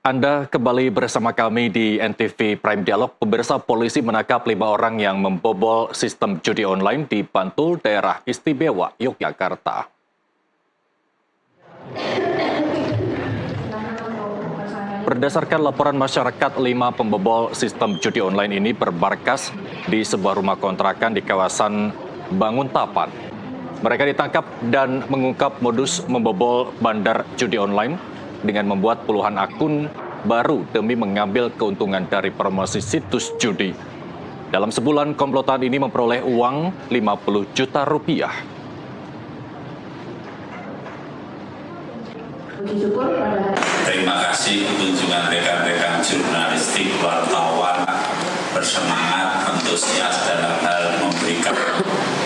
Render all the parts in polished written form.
Anda kembali bersama kami di NTV Prime Dialog. Pemirsa, polisi menangkap 5 orang yang membobol sistem judi online di Bantul, daerah istimewa Yogyakarta. Berdasarkan laporan masyarakat, 5 pembobol sistem judi online ini bermarkas di sebuah rumah kontrakan di kawasan Banguntapan. Mereka ditangkap dan mengungkap modus membobol bandar judi online dengan membuat puluhan akun baru demi mengambil keuntungan dari promosi situs judi. Dalam sebulan, komplotan ini memperoleh uang 50 juta rupiah. Terima kasih kunjungan rekan-rekan jurnalistik, wartawan, bersemangat, antusias dalam hal memberikan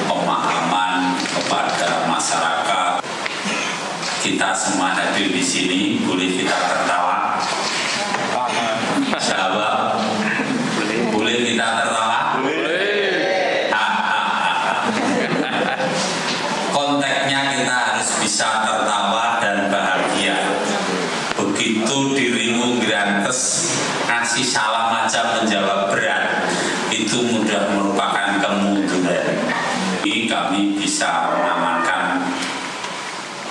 pemahaman kepada masyarakat. Kita semua hadir di sini, boleh kita tertawa? Jawab. Boleh kita tertawa? Boleh. Konteksnya kita harus bisa tertawa dan bahagia. Begitu dirimu grantes, ngasih salam aja menjawab berat, itu mudah merupakan kemunduran. Ini kami bisa mengamankan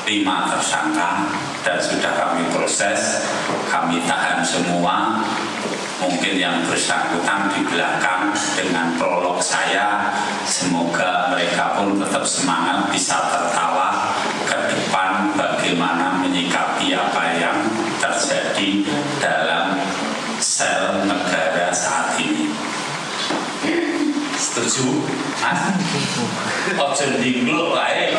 5 tersangka dan sudah kami proses, kami tahan semua. Mungkin yang bersangkutan di belakang dengan prolog saya, semoga mereka pun tetap semangat, bisa tertawa ke depan bagaimana menyikapi apa yang terjadi dalam sel negara saat ini. Setuju? Ojo dinglo wae.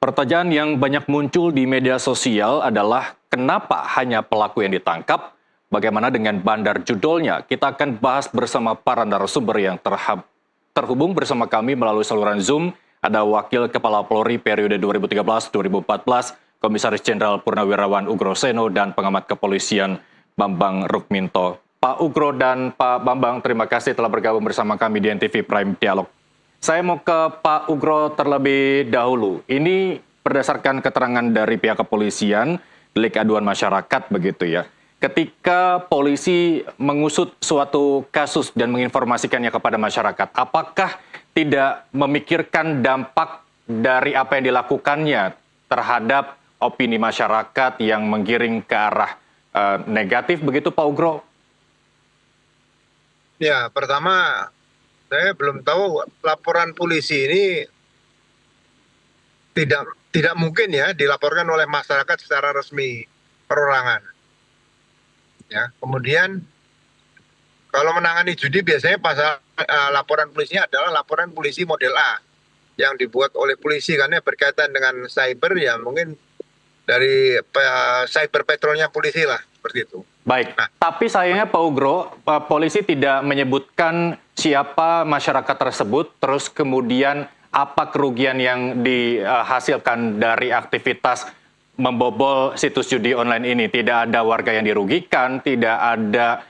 Pertanyaan yang banyak muncul di media sosial adalah kenapa hanya pelaku yang ditangkap? Bagaimana dengan bandar judulnya? Kita akan bahas bersama para narasumber yang terhubung bersama kami melalui saluran Zoom. Ada Wakil Kepala Polri periode 2013-2014, Komisaris Jenderal Purnawirawan Ugro Seno, dan Pengamat Kepolisian Bambang Rukminto. Pak Ugro dan Pak Bambang, terima kasih telah bergabung bersama kami di NTV Prime Dialog. Saya mau ke Pak Ugro terlebih dahulu. Ini berdasarkan keterangan dari pihak kepolisian, delik aduan masyarakat begitu ya. Ketika polisi mengusut suatu kasus dan menginformasikannya kepada masyarakat, apakah tidak memikirkan dampak dari apa yang dilakukannya terhadap opini masyarakat yang menggiring ke arah negatif begitu, Pak Ugro? Ya, pertama saya belum tahu laporan polisi ini tidak mungkin ya dilaporkan oleh masyarakat secara resmi perorangan. Ya, kemudian kalau menangani judi biasanya laporan polisinya adalah laporan polisi model A yang dibuat oleh polisi karena berkaitan dengan cyber, ya mungkin dari cyber patrolnya polisi lah, seperti itu. Baik, tapi sayangnya Pak Ugro, polisi tidak menyebutkan siapa masyarakat tersebut, terus kemudian apa kerugian yang dihasilkan dari aktivitas membobol situs judi online ini. Tidak ada warga yang dirugikan, tidak ada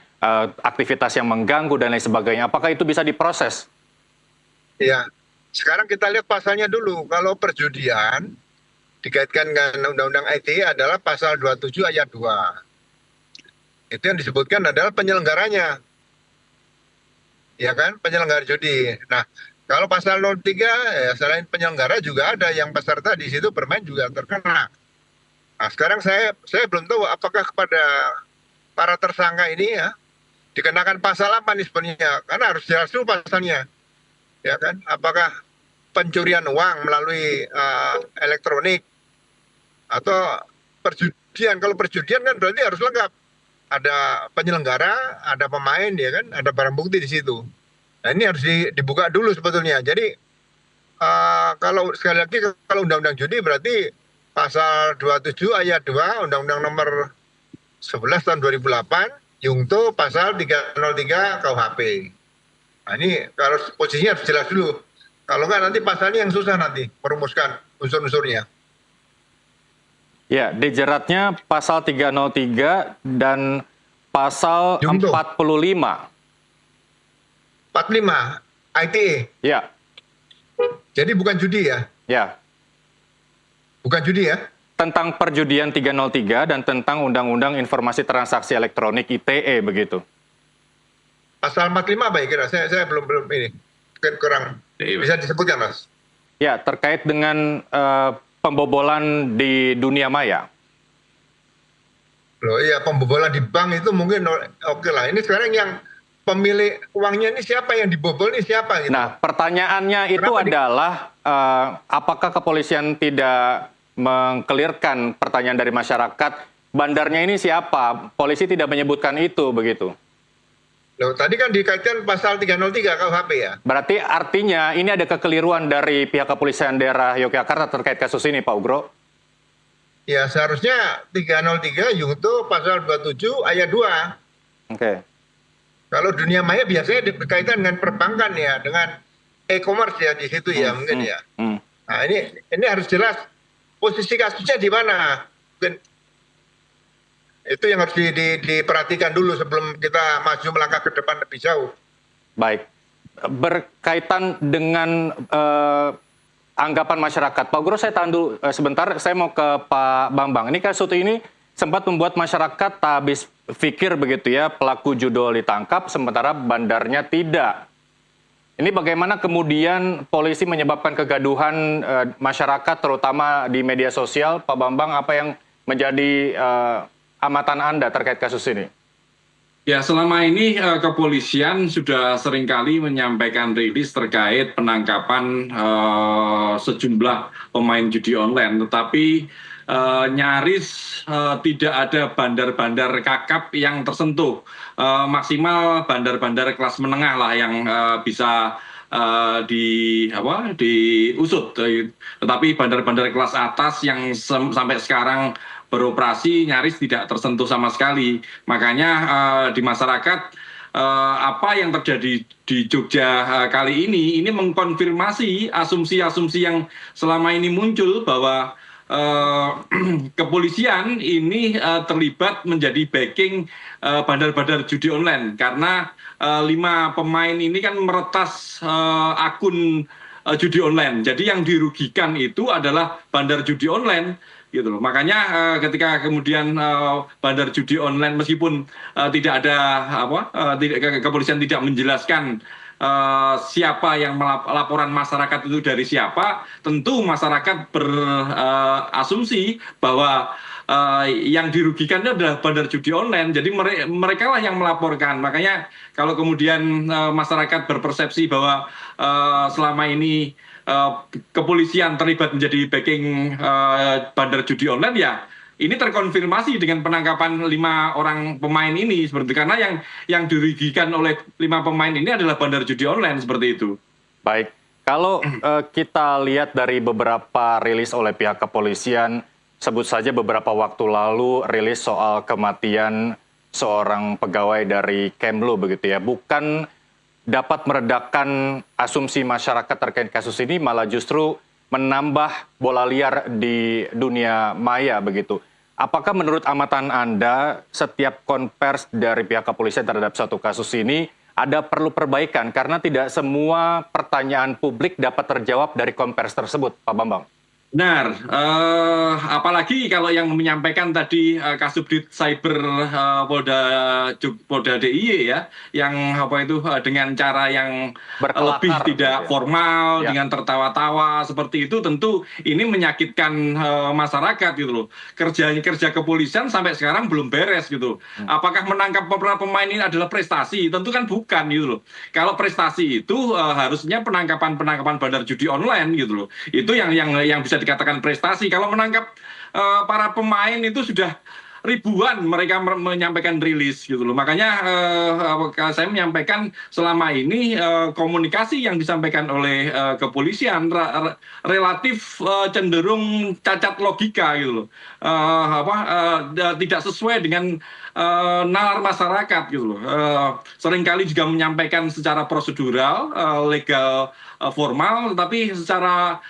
aktivitas yang mengganggu dan lain sebagainya. Apakah itu bisa diproses? Ya, sekarang kita lihat pasalnya dulu. Kalau perjudian dikaitkan dengan Undang-Undang ITE adalah pasal 27 ayat 2. Itu yang disebutkan adalah penyelenggaranya. Ya kan, penyelenggara judi. Nah, kalau pasal 03, ya selain penyelenggara juga ada yang peserta di situ bermain juga terkena. Nah, sekarang saya belum tahu apakah kepada para tersangka ini ya dikenakan pasal apa nih sebenarnya, karena harus jelas dulu pasalnya. Ya kan, apakah pencurian uang melalui elektronik atau perjudian. Kalau perjudian kan berarti harus lengkap. Ada penyelenggara, ada pemain, ya kan, ada barang bukti di situ. Nah, ini harus dibuka dulu sebetulnya. Jadi kalau sekali lagi kalau undang-undang judi berarti pasal 27 ayat 2 Undang-Undang nomor 11 tahun 2008 Yungto pasal 303 KUHP. Nah, ini kalau posisinya harus jelas dulu. Kalau nggak nanti pasalnya yang susah nanti merumuskan unsur-unsurnya. Ya, dijeratnya pasal 303 dan pasal Jungto. 45. 45 ITE. Ya. Jadi bukan judi ya? Ya. Bukan judi ya? tentang perjudian 303 dan tentang Undang-Undang Informasi Transaksi Elektronik ITE begitu. Pasal 45 apa ya kira? Saya belum ini. Mungkin kurang bisa disebutkan, Mas. Ya, terkait dengan pembobolan di dunia maya. Loh iya, pembobolan di bank itu mungkin oke lah. Ini sekarang yang pemilik uangnya ini siapa, yang dibobol ini siapa gitu. Nah, pertanyaannya itu adalah apakah kepolisian tidak mengkelirkan pertanyaan dari masyarakat, bandarnya ini siapa? Polisi tidak menyebutkan itu begitu. Loh, tadi kan dikaitkan pasal 303 KUHP ya. Berarti artinya ini ada kekeliruan dari pihak kepolisian daerah Yogyakarta terkait kasus ini, Pak Ugro? Ya, seharusnya 303 yungto pasal 27 ayat 2. Oke. Kalau dunia maya biasanya berkaitan dengan perbankan ya, dengan e-commerce ya di situ ya mungkin ya. Nah, ini harus jelas posisi kasusnya di mana. Mungkin itu yang harus diperhatikan dulu sebelum kita maju melangkah ke depan lebih jauh. Baik. Berkaitan dengan anggapan masyarakat. Pak Guru, saya tahan dulu sebentar. Saya mau ke Pak Bambang. Ini kasus ini sempat membuat masyarakat tak habis pikir begitu ya, pelaku judol ditangkap sementara bandarnya tidak. Ini bagaimana kemudian polisi menyebabkan kegaduhan masyarakat terutama di media sosial. Pak Bambang, apa yang menjadi amatan Anda terkait kasus ini? Ya, selama ini kepolisian sudah seringkali menyampaikan rilis terkait penangkapan sejumlah pemain judi online, tetapi nyaris tidak ada bandar-bandar kakap yang tersentuh. Maksimal bandar-bandar kelas menengah lah yang bisa diusut. Tetapi bandar-bandar kelas atas yang sampai sekarang beroperasi nyaris tidak tersentuh sama sekali. Makanya di masyarakat apa yang terjadi di Jogja kali ini mengkonfirmasi asumsi-asumsi yang selama ini muncul bahwa kepolisian ini terlibat menjadi backing bandar-bandar judi online karena 5 pemain ini kan meretas akun judi online. Jadi yang dirugikan itu adalah bandar judi online. Gitu loh. Makanya ketika kemudian bandar judi online meskipun tidak ada kepolisian tidak menjelaskan siapa yang laporan masyarakat itu dari siapa, tentu masyarakat berasumsi bahwa yang dirugikan itu adalah bandar judi online. Jadi mereka lah yang melaporkan. Makanya kalau kemudian masyarakat berpersepsi bahwa selama ini kepolisian terlibat menjadi backing bandar judi online, ya ini terkonfirmasi dengan penangkapan 5 orang pemain ini seperti karena yang dirugikan oleh 5 pemain ini adalah bandar judi online seperti itu. Baik, kalau kita lihat dari beberapa rilis oleh pihak kepolisian, sebut saja beberapa waktu lalu rilis soal kematian seorang pegawai dari Kemlu begitu ya, bukan dapat meredakan asumsi masyarakat terkait kasus ini, malah justru menambah bola liar di dunia maya begitu. Apakah menurut amatan Anda setiap konvers dari pihak kepolisian terhadap satu kasus ini ada perlu perbaikan karena tidak semua pertanyaan publik dapat terjawab dari konvers tersebut, Pak Bambang? Benar, apalagi kalau yang menyampaikan tadi Kasubdit Cyber Polda DIY ya, yang dengan cara yang lebih tidak formal, ya, dengan tertawa-tawa seperti itu, tentu ini menyakitkan masyarakat gitu loh. Kerja kepolisian sampai sekarang belum beres gitu. Apakah menangkap beberapa pemain ini adalah prestasi? Tentu kan bukan gitu loh. Kalau prestasi itu harusnya penangkapan bandar judi online gitu loh. Itu yang bisa dikatakan prestasi. Kalau menangkap para pemain itu sudah ribuan mereka menyampaikan rilis gitu loh. Makanya saya menyampaikan selama ini komunikasi yang disampaikan oleh kepolisian relatif cenderung cacat logika gitu loh. Tidak sesuai dengan nalar masyarakat gitu loh. Seringkali juga menyampaikan secara prosedural, legal, formal, tapi secara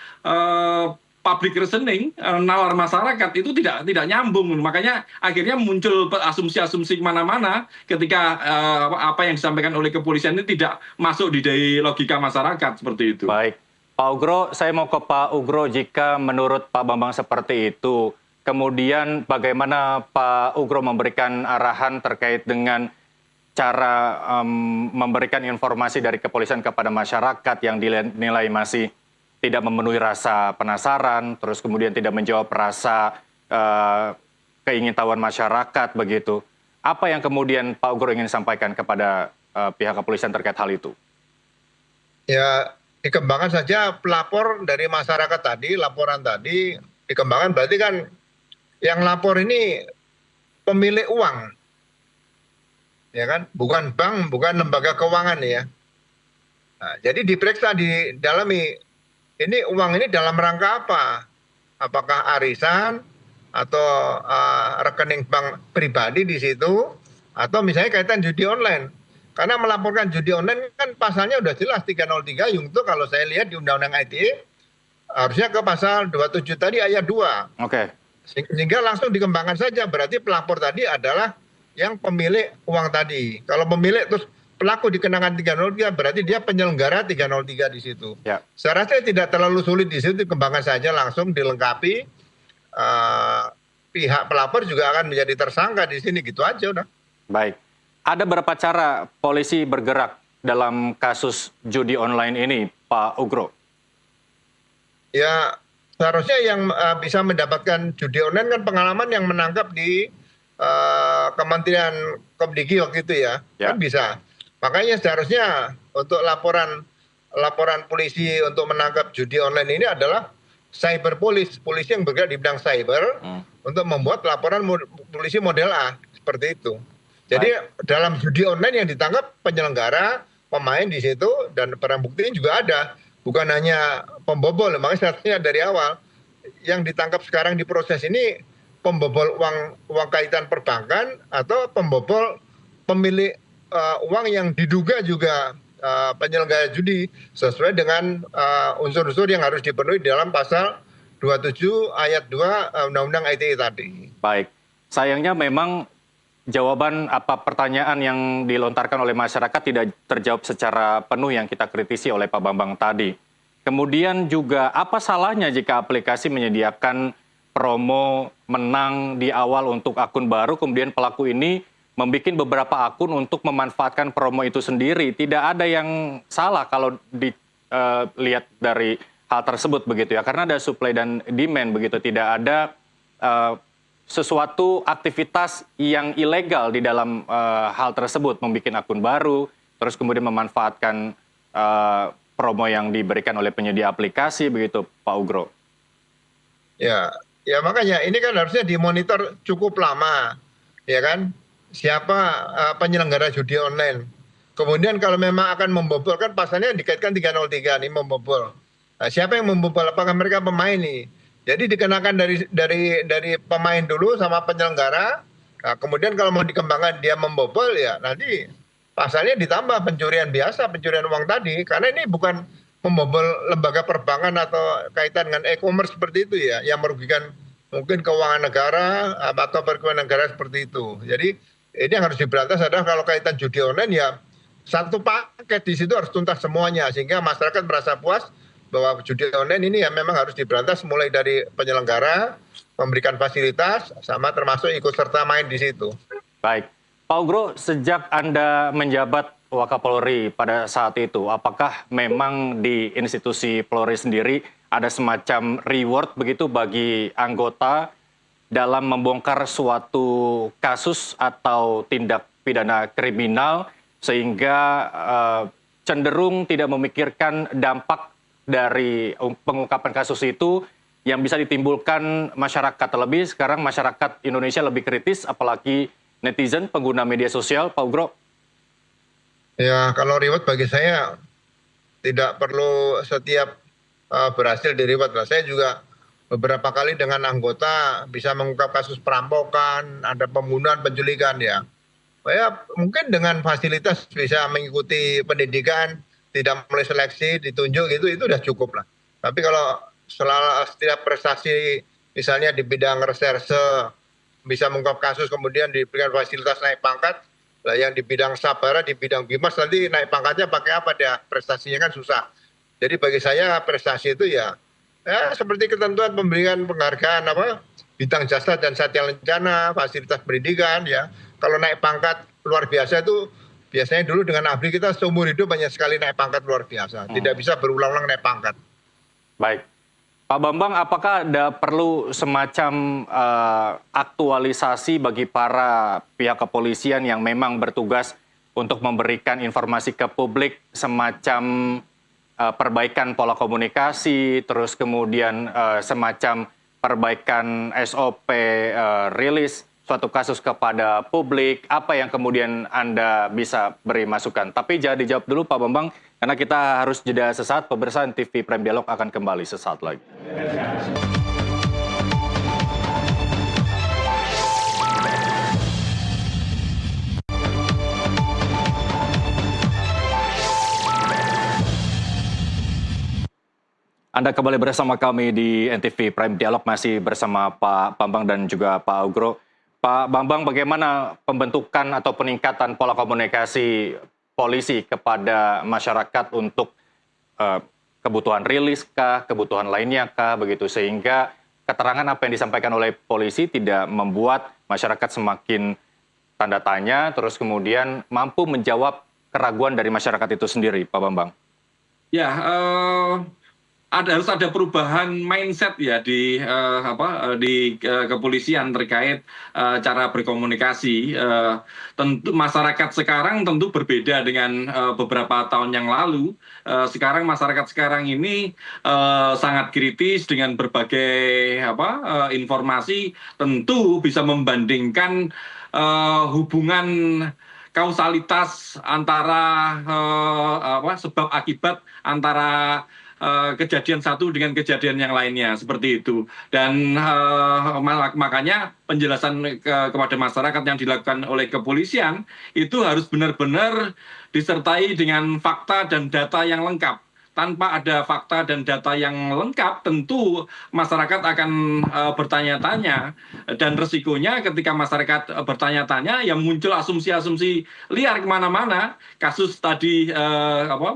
public reasoning, nalar masyarakat itu tidak nyambung. Makanya akhirnya muncul asumsi-asumsi kemana-mana ketika apa yang disampaikan oleh kepolisian ini tidak masuk di logika masyarakat seperti itu. Baik, Pak Ugro, saya mau ke Pak Ugro. Jika menurut Pak Bambang seperti itu, kemudian bagaimana Pak Ugro memberikan arahan terkait dengan cara memberikan informasi dari kepolisian kepada masyarakat yang dinilai masih tidak memenuhi rasa penasaran, terus kemudian tidak menjawab rasa keingintahuan masyarakat begitu. Apa yang kemudian Pak Ugro ingin sampaikan kepada pihak kepolisian terkait hal itu? Ya, dikembangkan saja pelapor dari masyarakat tadi, laporan tadi dikembangkan, berarti kan yang lapor ini pemilik uang, ya kan, bukan bank, bukan lembaga keuangan ya. Nah, jadi diperiksa, didalami, ini uang ini dalam rangka apa? Apakah arisan atau rekening bank pribadi di situ, atau misalnya kaitan judi online? Karena melaporkan judi online kan pasalnya udah jelas 303 Yungto, kalau saya lihat di Undang-Undang ITE harusnya ke pasal 27 tadi ayat 2. Oke. Sehingga langsung dikembangkan saja, berarti pelapor tadi adalah yang pemilik uang tadi. Kalau pemilik terus pelaku dikenakan 303, berarti dia penyelenggara 303 di situ. Ya. Saya rasa tidak terlalu sulit di situ, dikembangkan saja langsung dilengkapi. Pihak pelapor juga akan menjadi tersangka di sini, gitu aja udah. Baik. Ada berapa cara polisi bergerak dalam kasus judi online ini, Pak Ugro? Ya, seharusnya yang bisa mendapatkan judi online kan pengalaman yang menangkap di Kementerian Komdigi waktu itu ya, kan bisa. Makanya seharusnya untuk laporan polisi untuk menangkap judi online ini adalah cyber polisi yang bergerak di bidang cyber untuk membuat laporan polisi model A, seperti itu. Jadi dalam judi online yang ditangkap penyelenggara, pemain di situ, dan barang buktinya juga ada. Bukan hanya pembobol, makanya seharusnya dari awal yang ditangkap sekarang di proses ini pembobol uang kaitan perbankan atau pembobol pemilik uang yang diduga juga penyelenggara judi sesuai dengan unsur-unsur yang harus dipenuhi dalam pasal 27 ayat 2 Undang-Undang ITE tadi. Baik, sayangnya memang jawaban pertanyaan yang dilontarkan oleh masyarakat tidak terjawab secara penuh yang kita kritisi oleh Pak Bambang tadi. Kemudian juga apa salahnya jika aplikasi menyediakan promo menang di awal untuk akun baru, kemudian pelaku ini membuat beberapa akun untuk memanfaatkan promo itu sendiri. Tidak ada yang salah kalau dilihat dari hal tersebut begitu ya, karena ada supply dan demand begitu, tidak ada sesuatu aktivitas yang ilegal di dalam hal tersebut, membuat akun baru, terus kemudian memanfaatkan promo yang diberikan oleh penyedia aplikasi begitu, Pak Ugro. Ya makanya ini kan harusnya dimonitor cukup lama, ya kan? Siapa penyelenggara judi online. Kemudian kalau memang akan membobol, kan pasalnya dikaitkan 303 nih, membobol. Nah, siapa yang membobol? Apakah mereka pemain nih? Jadi dikenakan dari pemain dulu sama penyelenggara. Nah, kemudian kalau mau dikembangkan dia membobol, ya nanti pasalnya ditambah pencurian biasa, pencurian uang tadi. Karena ini bukan membobol lembaga perbankan atau kaitan dengan e-commerce seperti itu ya, yang merugikan mungkin keuangan negara atau perekonomian negara seperti itu. Jadi ini yang harus diberantas adalah kalau kaitan judi online ya satu paket di situ harus tuntas semuanya, sehingga masyarakat merasa puas bahwa judi online ini ya memang harus diberantas, mulai dari penyelenggara, memberikan fasilitas, sama termasuk ikut serta main di situ. Baik, Pak Ugro, sejak Anda menjabat Wakapolri pada saat itu, apakah memang di institusi Polri sendiri ada semacam reward begitu bagi anggota dalam membongkar suatu kasus atau tindak pidana kriminal, sehingga cenderung tidak memikirkan dampak dari pengungkapan kasus itu yang bisa ditimbulkan masyarakat? Terlebih sekarang masyarakat Indonesia lebih kritis, apalagi netizen, pengguna media sosial, Pak Ugro. Ya, kalau reward bagi saya tidak perlu setiap berhasil di reward. Saya juga beberapa kali dengan anggota bisa mengungkap kasus perampokan, ada pembunuhan, penculikan ya. Ya mungkin dengan fasilitas bisa mengikuti pendidikan, tidak mulai seleksi, ditunjuk gitu, itu udah cukup lah. Tapi kalau setiap prestasi misalnya di bidang reserse bisa mengungkap kasus kemudian diberikan fasilitas naik pangkat, lah yang di bidang sabara, di bidang bimas nanti naik pangkatnya pakai apa dia, prestasinya kan susah. Jadi bagi saya prestasi itu ya seperti ketentuan pemberian penghargaan bintang jasa dan satya lencana, fasilitas pendidikan ya. Kalau naik pangkat luar biasa itu biasanya dulu dengan ABRI kita seumur hidup banyak sekali naik pangkat luar biasa. Tidak bisa berulang-ulang naik pangkat. Baik. Pak Bambang, apakah ada perlu semacam aktualisasi bagi para pihak kepolisian yang memang bertugas untuk memberikan informasi ke publik semacam perbaikan pola komunikasi, terus kemudian semacam perbaikan SOP rilis suatu kasus kepada publik, apa yang kemudian Anda bisa beri masukan? Tapi jangan dijawab dulu Pak Bambang, karena kita harus jeda sesaat. Pemirsa TV Prime Dialog akan kembali sesaat lagi. Anda kembali bersama kami di NTV Prime Dialog, masih bersama Pak Bambang dan juga Pak Ugro. Pak Bambang, bagaimana pembentukan atau peningkatan pola komunikasi polisi kepada masyarakat untuk kebutuhan rilis kah, kebutuhan lainnya kah, begitu, sehingga keterangan apa yang disampaikan oleh polisi tidak membuat masyarakat semakin tanda tanya, terus kemudian mampu menjawab keraguan dari masyarakat itu sendiri, Pak Bambang? Ya, harus ada perubahan mindset ya di kepolisian terkait cara berkomunikasi. Tentu masyarakat sekarang tentu berbeda dengan beberapa tahun yang lalu. Sekarang masyarakat sekarang ini sangat kritis dengan berbagai informasi, tentu bisa membandingkan hubungan kausalitas antara sebab akibat antara kejadian satu dengan kejadian yang lainnya, seperti itu. Dan makanya penjelasan kepada masyarakat yang dilakukan oleh kepolisian itu harus benar-benar disertai dengan fakta dan data yang lengkap. Tanpa ada fakta dan data yang lengkap, tentu masyarakat akan bertanya-tanya, dan resikonya ketika masyarakat bertanya-tanya, ya muncul asumsi-asumsi liar kemana-mana. Kasus tadi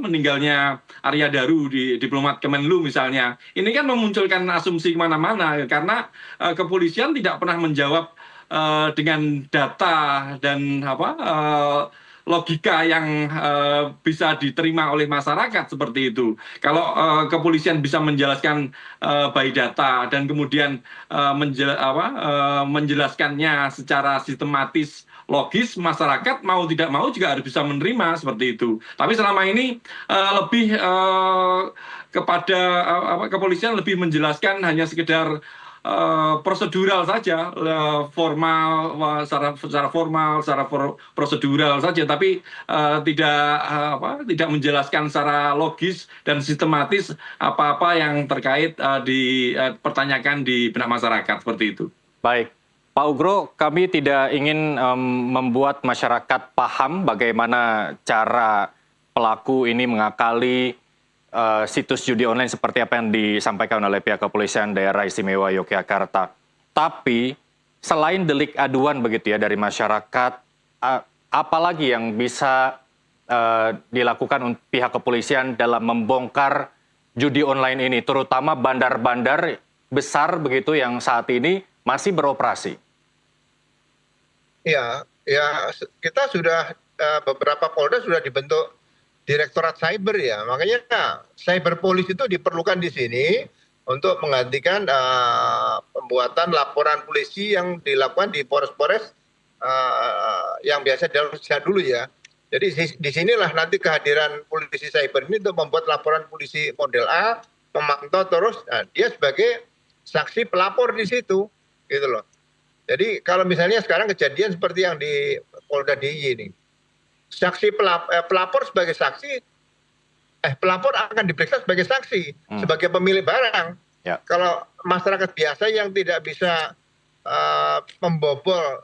meninggalnya Arya Daru, di diplomat Kemenlu misalnya, ini kan memunculkan asumsi kemana-mana karena kepolisian tidak pernah menjawab dengan data dan logika yang bisa diterima oleh masyarakat, seperti itu. Kalau kepolisian bisa menjelaskan by data dan kemudian menjelaskannya secara sistematis, logis, masyarakat mau tidak mau juga harus bisa menerima, seperti itu. Tapi selama ini lebih kepada kepolisian lebih menjelaskan hanya sekedar prosedural saja, formal, secara formal, secara prosedural saja, tapi tidak menjelaskan secara logis dan sistematis apa-apa yang terkait dipertanyakan di benak masyarakat, seperti itu. Baik, Pak Ugro, kami tidak ingin membuat masyarakat paham bagaimana cara pelaku ini mengakali situs judi online seperti apa yang disampaikan oleh pihak kepolisian daerah istimewa Yogyakarta. Tapi selain delik aduan begitu ya dari masyarakat, apalagi yang bisa dilakukan pihak kepolisian dalam membongkar judi online ini, terutama bandar-bandar besar begitu yang saat ini masih beroperasi? Ya, kita sudah beberapa Polda sudah dibentuk Direktorat Cyber ya, makanya cyber police itu diperlukan di sini untuk menggantikan pembuatan laporan polisi yang dilakukan di Polres-Polres yang biasa dilakukan dulu ya. Jadi di sinilah nanti kehadiran polisi cyber ini untuk membuat laporan polisi model A, memantau terus, dia sebagai saksi pelapor di situ, gitu loh. Jadi kalau misalnya sekarang kejadian seperti yang di Polda DIY ini, saksi pelapor sebagai saksi, pelapor akan diperiksa sebagai saksi, sebagai pemilik barang. Ya. Kalau masyarakat biasa yang tidak bisa membobol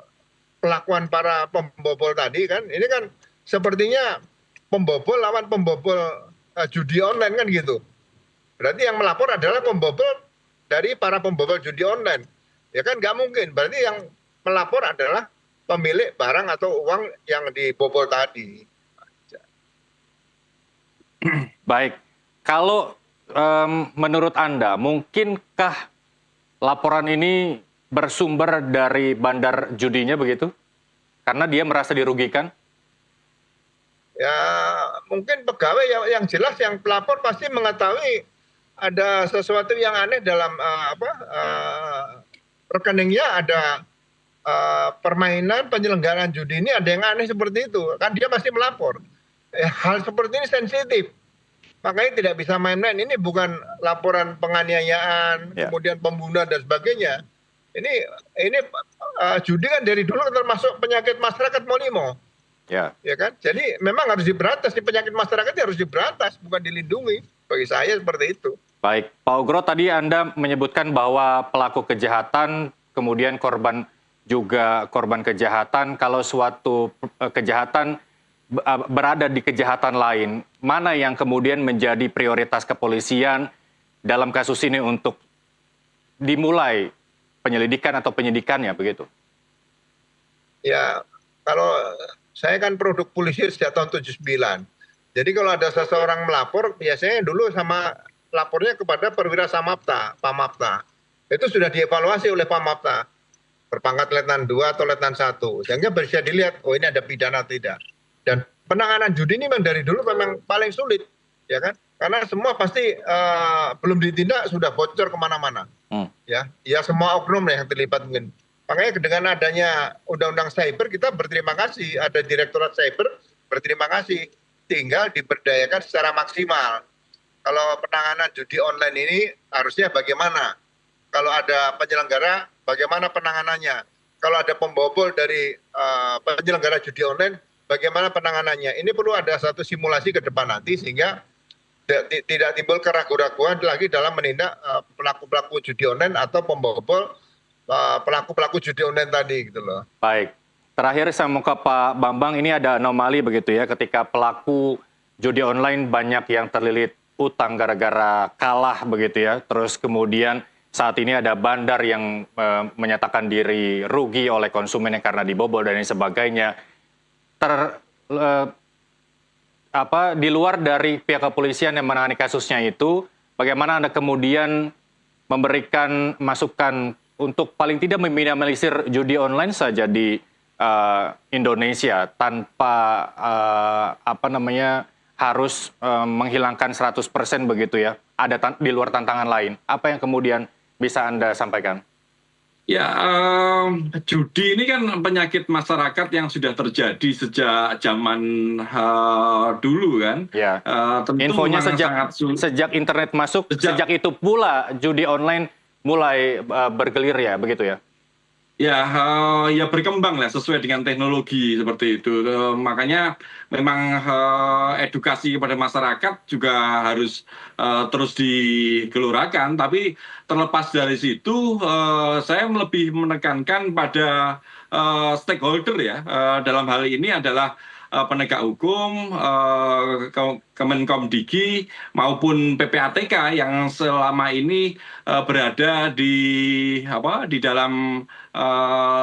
pelakuan para pembobol tadi kan, ini kan sepertinya pembobol lawan pembobol judi online kan gitu. Berarti yang melapor adalah pembobol dari para pembobol judi online. Ya kan nggak mungkin, berarti yang melapor adalah pemilik barang atau uang yang dibobol tadi. Baik, kalau menurut Anda, mungkinkah laporan ini bersumber dari bandar judinya begitu? Karena dia merasa dirugikan? Ya mungkin pegawai yang jelas yang pelapor pasti mengetahui ada sesuatu yang aneh dalam rekeningnya, ada permainan penyelenggaraan judi ini, ada yang aneh seperti itu. Kan dia pasti melapor. Hal seperti ini sensitif. Makanya tidak bisa main-main. Ini bukan laporan penganiayaan, kemudian pembunuhan dan sebagainya. Ini judi kan dari dulu termasuk penyakit masyarakat Molimo. Ya kan? Jadi memang harus diberantas, di penyakit masyarakat harus diberantas, bukan dilindungi. Bagi saya seperti itu. Baik, Pak Ugro, tadi Anda menyebutkan bahwa pelaku kejahatan, kemudian korban juga korban kejahatan, kalau suatu kejahatan berada di kejahatan lain, mana yang kemudian menjadi prioritas kepolisian dalam kasus ini untuk dimulai penyelidikan atau penyidikannya, begitu? Ya, kalau saya kan produk polisi sejak tahun 79. Jadi kalau ada seseorang melapor, biasanya dulu sama lapornya kepada Perwira Samapta, Pamapta. Itu sudah dievaluasi oleh Pamapta, berpangkat Letnan 2 atau Letnan 1. Sehingga bisa dilihat, oh ini ada pidana atau tidak. Dan penanganan judi ini memang dari dulu memang paling sulit, ya kan? Karena semua pasti belum ditindak sudah bocor kemana-mana. Ya semua oknum yang terlibat mungkin. Makanya dengan adanya undang-undang cyber, kita berterima kasih, ada Direktorat Cyber, berterima kasih, tinggal diberdayakan secara maksimal. Kalau penanganan judi online ini harusnya bagaimana? Kalau ada penyelenggara, bagaimana penanganannya? Kalau ada pembobol dari penyelenggara judi online, bagaimana penanganannya? Ini perlu ada satu simulasi ke depan nanti, sehingga tidak timbul keraguan-keraguan lagi dalam menindak pelaku-pelaku judi online atau pembobol pelaku-pelaku judi online tadi, gitu loh. Baik, terakhir saya mau ke Pak Bambang, ini ada anomali begitu ya, ketika pelaku judi online banyak yang terlilit utang gara-gara kalah begitu ya, terus kemudian saat ini ada bandar yang menyatakan diri rugi oleh konsumen yang karena dibobol dan lain sebagainya. Di luar dari pihak kepolisian yang menangani kasusnya itu, bagaimana Anda kemudian memberikan masukan untuk paling tidak meminimalisir judi online saja di Indonesia tanpa harus menghilangkan 100% begitu ya. Ada di luar tantangan lain. Apa yang kemudian bisa Anda sampaikan? Ya, judi ini kan penyakit masyarakat yang sudah terjadi sejak zaman dulu kan. Ya. Infonya sejak internet masuk, sejak itu pula judi online mulai bergelir ya, begitu ya? Ya berkembang lah sesuai dengan teknologi seperti itu. Makanya memang edukasi kepada masyarakat juga harus terus digelurakan. Tapi terlepas dari situ, saya lebih menekankan pada stakeholder ya. Dalam hal ini adalah penegak hukum, Kemenkomdigi maupun PPATK yang selama ini berada di dalam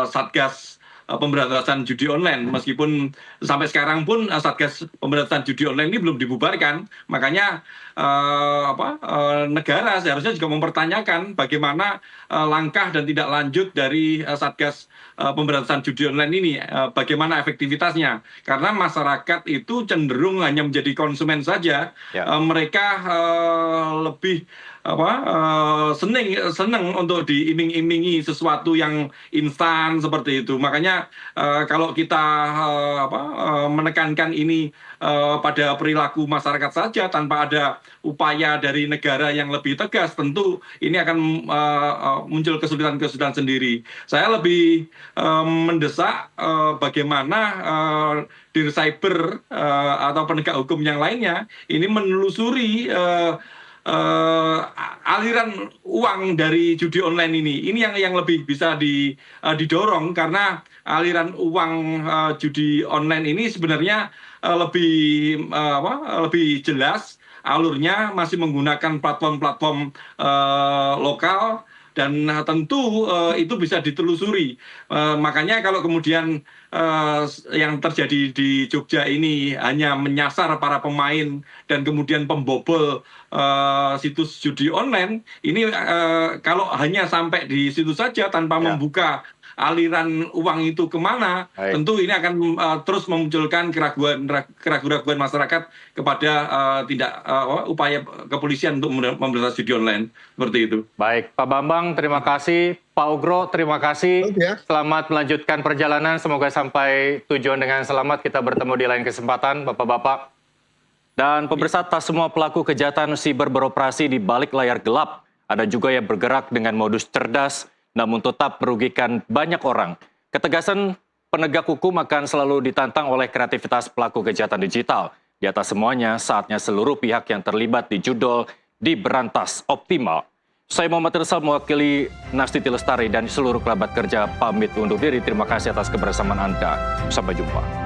Satgas Pemberantasan Judi Online, meskipun sampai sekarang pun Satgas Pemberantasan Judi Online ini belum dibubarkan. Makanya negara seharusnya juga mempertanyakan bagaimana langkah dan tindak lanjut dari Satgas Pemberantasan Judi Online ini, bagaimana efektivitasnya. Karena masyarakat itu cenderung hanya menjadi konsumen saja. Mereka lebih seneng untuk diiming-imingi sesuatu yang instan seperti itu. Makanya kalau kita menekankan ini pada perilaku masyarakat saja tanpa ada upaya dari negara yang lebih tegas, tentu ini akan muncul kesulitan-kesulitan sendiri. Saya lebih mendesak bagaimana Dir Cyber atau penegak hukum yang lainnya ini menelusuri aliran uang dari judi online ini yang lebih bisa didorong, karena aliran uang judi online ini sebenarnya lebih jelas alurnya, masih menggunakan platform-platform lokal, dan tentu itu bisa ditelusuri. Makanya kalau kemudian yang terjadi di Jogja ini hanya menyasar para pemain dan kemudian pembobol situs judi online, ini kalau hanya sampai di situ saja tanpa membuka aliran uang itu kemana, tentu ini akan terus memunculkan keraguan-keraguan masyarakat kepada upaya kepolisian untuk memberantas judi online seperti itu. Baik, Pak Bambang, terima kasih. Pak Ugro, terima kasih. Selamat melanjutkan perjalanan. Semoga sampai tujuan dengan selamat. Kita bertemu di lain kesempatan, Bapak-bapak. Dan pemirsa, tak semua pelaku kejahatan siber beroperasi di balik layar gelap. Ada juga yang bergerak dengan modus cerdas, namun tetap merugikan banyak orang. Ketegasan penegak hukum akan selalu ditantang oleh kreativitas pelaku kejahatan digital. Di atas semuanya, saatnya seluruh pihak yang terlibat di judol diberantas optimal. Saya Muhammad Irsal mewakili Nastiti Lestari dan seluruh kerabat kerja pamit undur diri. Terima kasih atas kebersamaan Anda. Sampai jumpa.